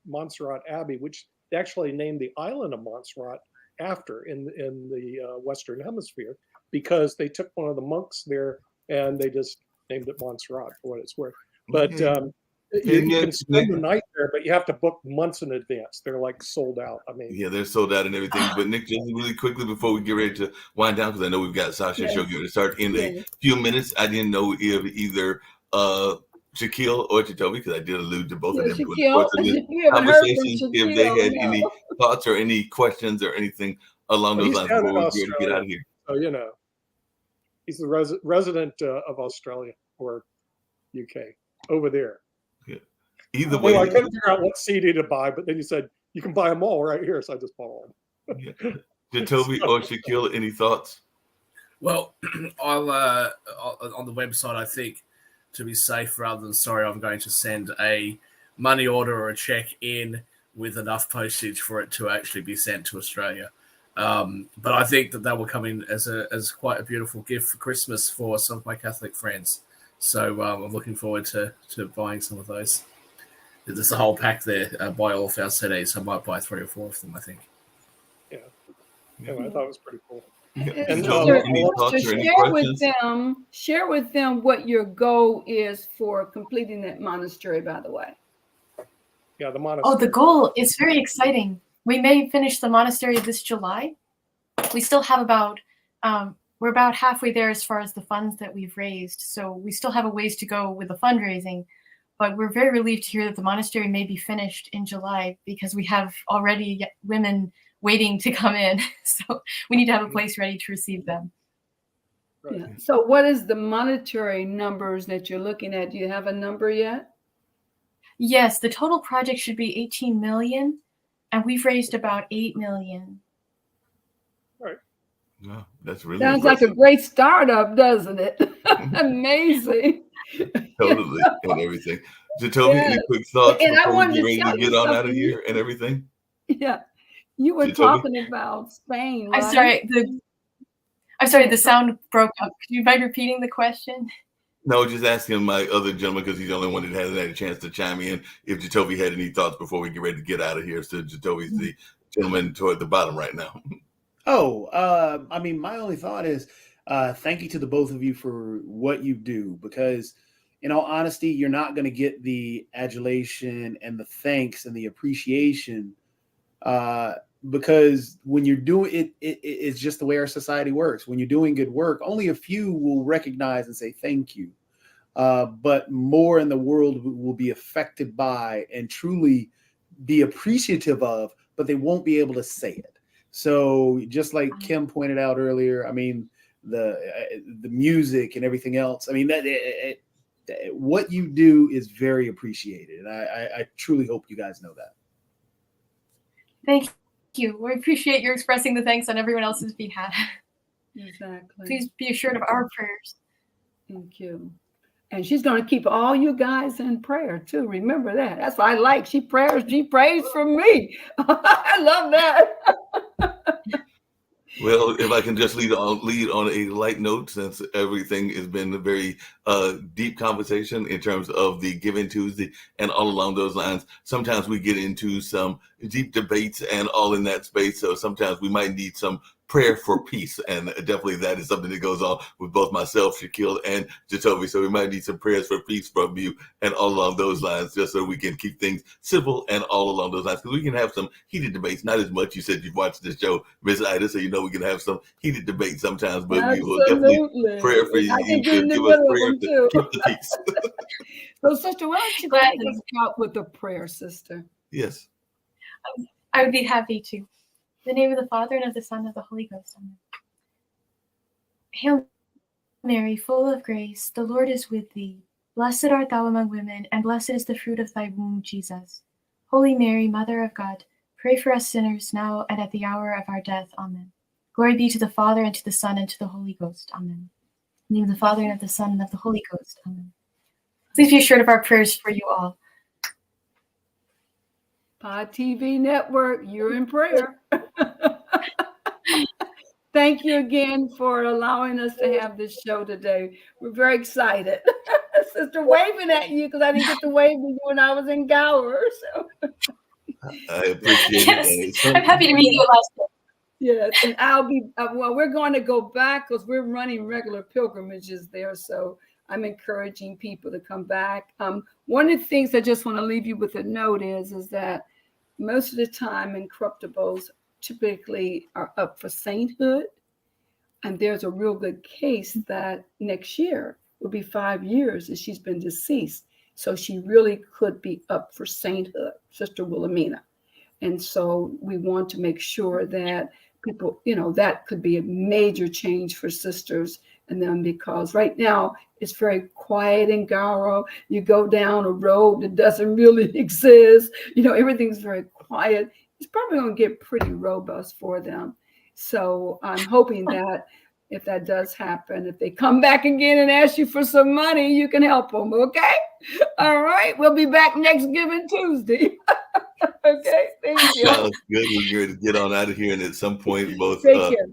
Montserrat Abbey, which they actually named the island of Montserrat after in the Western Hemisphere, because they took one of the monks there and they just named it Montserrat for what it's worth. But you can spend the night there, but you have to book months in advance. They're like sold out. I mean, yeah, they're sold out and everything. But Nick, just really quickly before we get ready to wind down, because I know we've got Sasha's show going to start in a few minutes. I didn't know if either Shaquille or Jacoby, because I did allude to both of them during the course of this conversation, if they had any thoughts or any questions or anything along those lines before we get out of here. So, he's the resident of Australia or UK over there. Yeah. Either way, I couldn't figure out what CD to buy, but then you said you can buy them all right here, so I just bought all of them. Jacoby or Shaquille, any thoughts? Well, I'll on the website, I think, to be safe rather than sorry, I'm going to send a money order or a check in with enough postage for it to actually be sent to Australia. But I think that will come in as quite a beautiful gift for Christmas for some of my Catholic friends. So I'm looking forward to buying some of those. There's a whole pack there. Buy all of our CDs. I might buy 3 or 4 of them, I think. Yeah, I thought it was pretty cool. And share with them what your goal is for completing that monastery, by the way. Yeah, the monastery. Oh, the goal is very exciting. We may finish the monastery this July. We still have we're about halfway there as far as the funds that we've raised. So we still have a ways to go with the fundraising, but we're very relieved to hear that the monastery may be finished in July because we have already women waiting to come in. So we need to have a place ready to receive them. Right. Yeah. So what is the monetary numbers that you're looking at? Do you have a number yet? Yes, the total project should be 18 million, and we've raised about 8 million. Right. Yeah, that's really sounds impressive. like a great startup, doesn't it? Amazing. Totally, and everything. Jacoby, any quick thoughts And I before wanted we to get ready to tell get you on out of something. here and everything? Yeah. You were talking about Spain, right? I'm sorry, the sound broke up. Could you mind repeating the question? No, just asking my other gentleman because he's the only one that hasn't had a chance to chime in. If Jacoby had any thoughts before we get ready to get out of here. So Jacoby's the gentleman toward the bottom right now. I mean, my only thought is thank you to the both of you for what you do, because in all honesty, you're not going to get the adulation and the thanks and the appreciation because when you're doing it, it's just the way our society works. When you're doing good work, only a few will recognize and say thank you. But more in the world will be affected by and truly be appreciative of, but they won't be able to say it. So just like Kim pointed out earlier, I mean, the music and everything else, I mean, what you do is very appreciated. And I truly hope you guys know that. Thank you. We appreciate your expressing the thanks on everyone else's behalf. Exactly. Please be assured of our prayers. Thank you. And she's going to keep all you guys in prayer too. Remember that. That's what I like. She prays for me. I love that. Well, if I can just lead on a light note, since everything has been a very deep conversation in terms of the Giving Tuesday and all along those lines. Sometimes we get into some deep debates and all in that space. So sometimes we might need some prayer for peace, and definitely that is something that goes on with both myself, Shaquille, and Jacoby. So we might need some prayers for peace from you and all along those lines, just so we can keep things simple and all along those lines. Because we can have some heated debates, not as much. You said you've watched this show, Miss Ida, so you know we can have some heated debates sometimes, but we will definitely pray for you to give us prayer to keep the peace. So, sister, why don't you go ahead and start with the prayer, sister? Yes. I would be happy to. In the name of the Father, and of the Son, and of the Holy Ghost. Amen. Hail Mary, full of grace, the Lord is with thee. Blessed art thou among women, and blessed is the fruit of thy womb, Jesus. Holy Mary, Mother of God, pray for us sinners now and at the hour of our death. Amen. Glory be to the Father, and to the Son, and to the Holy Ghost. Amen. In the name of the Father, and of the Son, and of the Holy Ghost. Amen. Please be assured of our prayers for you all. Pod TV Network, you're in prayer. Thank you again for allowing us to have this show today. We're very excited. Sister waving at you because I didn't get to wave to you when I was in Gower. So. I appreciate it. I'm happy to meet you last day. Yes, and I'll be, well, we're going to go back because we're running regular pilgrimages there. So I'm encouraging people to come back. One of the things I just want to leave you with a note is that most of the time incorruptibles typically are up for sainthood. And there's a real good case that next year will be 5 years that she's been deceased. So she really could be up for sainthood, Sister Wilhelmina. And so we want to make sure that people, that could be a major change for sisters and them, because right now it's very quiet in Garo. You go down a road that doesn't really exist. Everything's very quiet. It's probably going to get pretty robust for them. So I'm hoping that if that does happen, if they come back again and ask you for some money, you can help them. Okay. All right. We'll be back next Giving Tuesday. Okay. Thank you. Sounds good. We're going to get on out of here. And at some point, both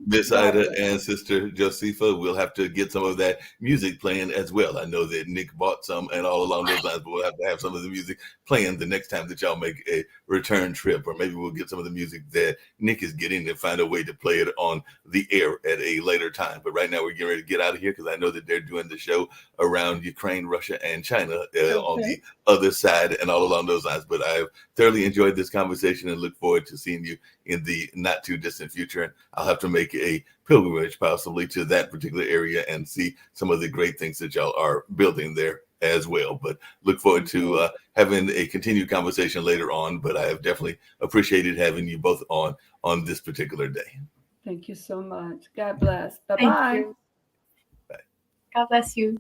Miss Ida and Sister Josefa will have to get some of that music playing as well. I know that Nick bought some and all along those lines, but we'll have to have some of the music playing the next time that y'all make a return trip. Or maybe we'll get some of the music that Nick is getting and find a way to play it on the air at a later time. But right now, we're getting ready to get out of here because I know that they're doing the show around Ukraine, Russia, and China on the other side and all along those lines. But I've thoroughly enjoyed this conversation and look forward to seeing you in the not too distant future. And I'll have to make a pilgrimage possibly to that particular area and see some of the great things that y'all are building there as well. But look forward to having a continued conversation later on. But I have definitely appreciated having you both on this particular day. Thank you so much. God bless. Bye-bye. Bye. God bless you.